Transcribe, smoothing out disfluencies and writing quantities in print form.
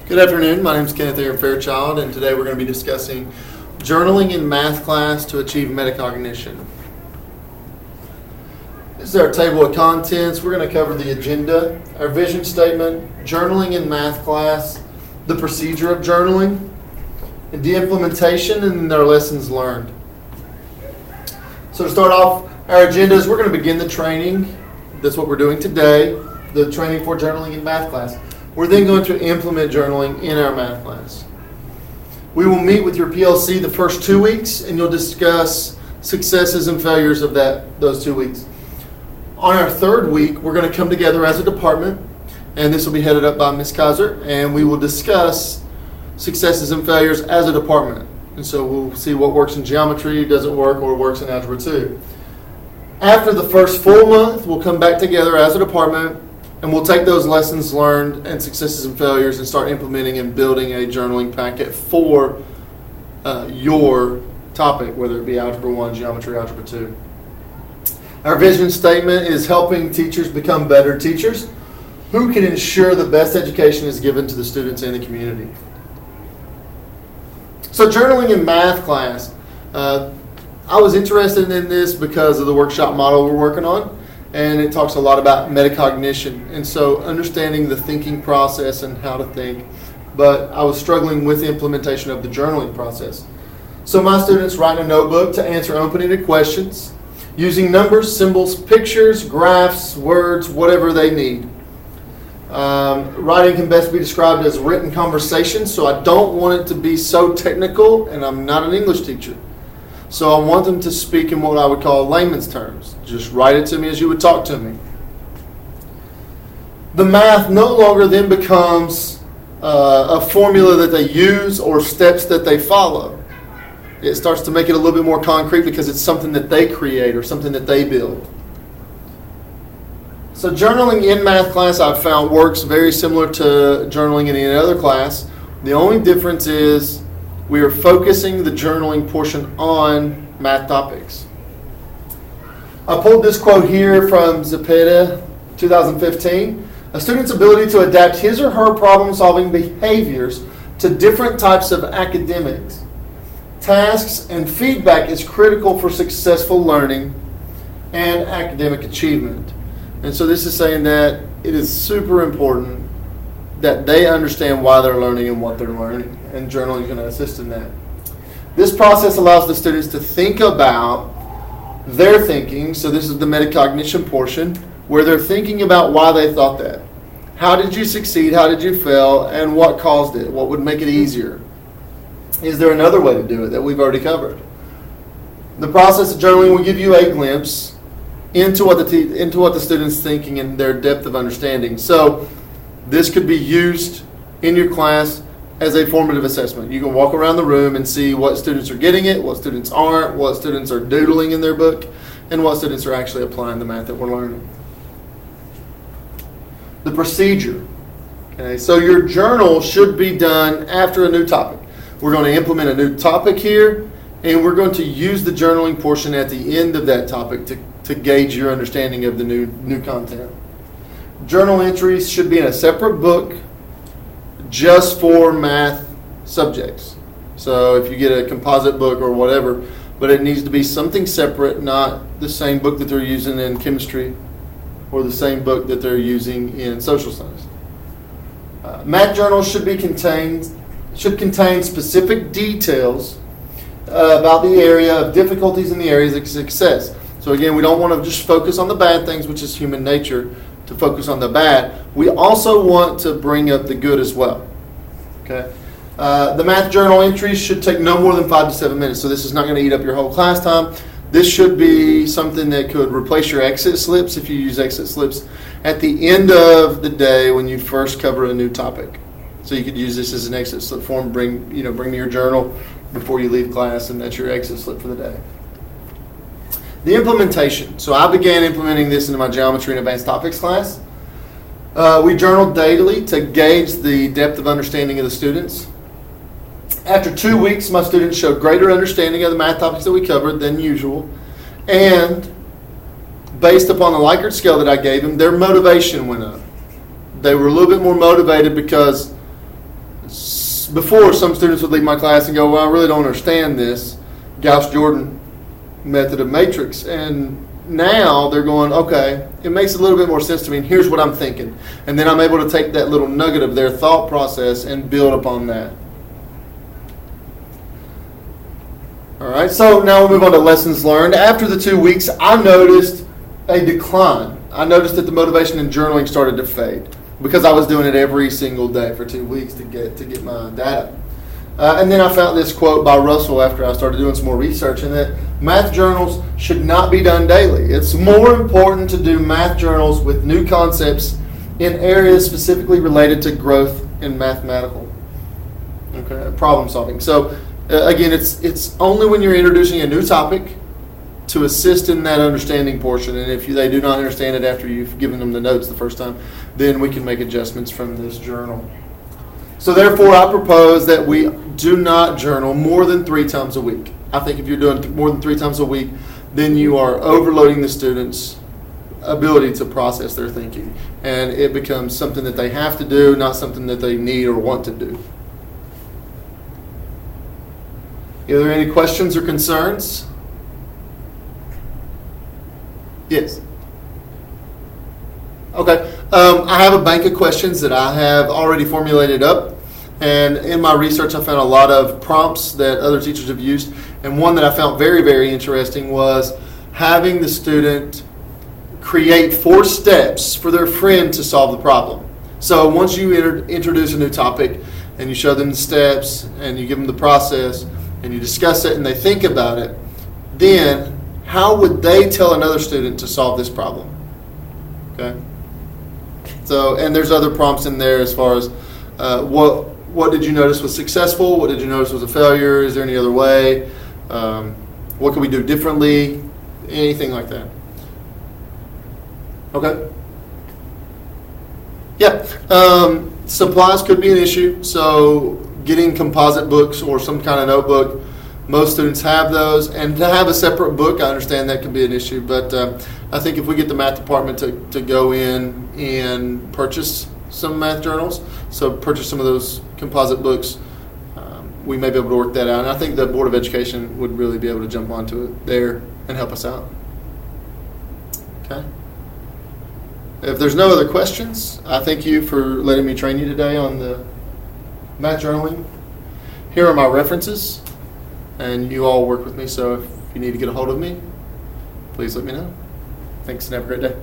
Good afternoon. My name is Kenneth Aaron Fairchild, and today we're going to be discussing journaling in math class to achieve metacognition. This is our table of contents. We're going to cover the agenda, our vision statement, journaling in math class, the procedure of journaling, and the implementation, and our lessons learned. So to start off, our agenda is we're going to begin the training. That's what we're doing today, the training for journaling in math class. We're then going to implement journaling in our math class. We will meet with your PLC the first 2 weeks, and you'll discuss successes and failures of those 2 weeks. On our third week, we're going to come together as a department, and this will be headed up by Ms. Kaiser, and we will discuss successes and failures as a department. And so we'll see what works in geometry, doesn't work, or works in Algebra 2. After the first full month, we'll come back together as a department, and we'll take those lessons learned and successes and failures and start implementing and building a journaling packet for your topic, whether it be Algebra 1, Geometry, Algebra 2. Our vision statement is helping teachers become better teachers who can ensure the best education is given to the students in the community. So journaling in math class. I was interested in this because of the workshop model we're working on. And it talks a lot about metacognition, and so understanding the thinking process and how to think. But I was struggling with the implementation of the journaling process. So my students write in a notebook to answer open-ended questions using numbers, symbols, pictures, graphs, words, whatever they need. Writing can best be described as written conversation, so I don't want it to be so technical, and I'm not an English teacher. So I want them to speak in what I would call layman's terms. Just write it to me as you would talk to me. The math no longer then becomes a formula that they use or steps that they follow. It starts to make it a little bit more concrete because it's something that they create or something that they build. So journaling in math class I've found works very similar to journaling in any other class. The only difference is we are focusing the journaling portion on math topics. I pulled this quote here from Zapata, 2015. A student's ability to adapt his or her problem-solving behaviors to different types of academics, tasks, and feedback is critical for successful learning and academic achievement. And so this is saying that it is super important that they understand why they're learning and what they're learning, and journaling is going to assist in that. This process allows the students to think about their thinking, so this is the metacognition portion, where they're thinking about why they thought that. How did you succeed, how did you fail, and what caused it? What would make it easier? Is there another way to do it that we've already covered? The process of journaling will give you a glimpse into what the student's thinking and their depth of understanding. So this could be used in your class as a formative assessment. You can walk around the room and see what students are getting it, what students aren't, what students are doodling in their book, and what students are actually applying the math that we're learning. The procedure. Okay, so your journal should be done after a new topic. We're going to implement a new topic here, and we're going to use the journaling portion at the end of that topic to gauge your understanding of the new content. Journal entries should be in a separate book just for math subjects. So if you get a composite book or whatever, but it needs to be something separate, not the same book that they're using in chemistry or the same book that they're using in social science. Math journals should contain specific details about the area of difficulties and the areas of success. So again, we don't want to just focus on the bad things, which is human nature, to focus on the bad. We also want to bring up the good as well. Okay. The math journal entries should take no more than 5 to 7 minutes. So this is not going to eat up your whole class time. This should be something that could replace your exit slips if you use exit slips at the end of the day when you first cover a new topic. So you could use this as an exit slip form. Bring me your journal before you leave class, and that's your exit slip for the day. The implementation. So I began implementing this into my Geometry and Advanced Topics class. We journaled daily to gauge the depth of understanding of the students. After 2 weeks, my students showed greater understanding of the math topics that we covered than usual. And based upon the Likert scale that I gave them, their motivation went up. They were a little bit more motivated because Before, some students would leave my class and go, well, I really don't understand this Gauss-Jordan method of matrix. And now they're going, okay, it makes a little bit more sense to me, and here's what I'm thinking. And then I'm able to take that little nugget of their thought process and build upon that. All right, so now we'll move on to lessons learned. After the 2 weeks, I noticed a decline. I noticed that the motivation in journaling started to fade because I was doing it every single day for 2 weeks to get my data. And then I found this quote by Russell after I started doing some more research, and that math journals should not be done daily. It's more important to do math journals with new concepts in areas specifically related to growth in mathematical problem solving. So again, it's only when you're introducing a new topic to assist in that understanding portion, and if they do not understand it after you've given them the notes the first time, then we can make adjustments from this journal. So therefore, I propose that we do not journal more than 3 times a week. I think if you're doing more than 3 times a week, then you are overloading the students' ability to process their thinking, and it becomes something that they have to do, not something that they need or want to do. Are there any questions or concerns? Yes. Okay. I have a bank of questions that I have already formulated up, and in my research I found a lot of prompts that other teachers have used, and one that I found very, very interesting was having the student create 4 steps for their friend to solve the problem. So once you introduce a new topic and you show them the steps and you give them the process and you discuss it and they think about it, then how would they tell another student to solve this problem? Okay. So, and there's other prompts in there as far as what did you notice was successful? What did you notice was a failure? Is there any other way? What can we do differently? Anything like that. Okay. Yeah. Supplies could be an issue. So getting composite books or some kind of notebook, most students have those, and to have a separate book, I understand that can be an issue, but I think if we get the math department to go in and purchase some math journals, so purchase some of those composite books, we may be able to work that out. And I think the Board of Education would really be able to jump onto it there and help us out. Okay. If there's no other questions, I thank you for letting me train you today on the math journaling. Here are my references, and you all work with me, so if you need to get a hold of me, please let me know. Thanks and have a great day.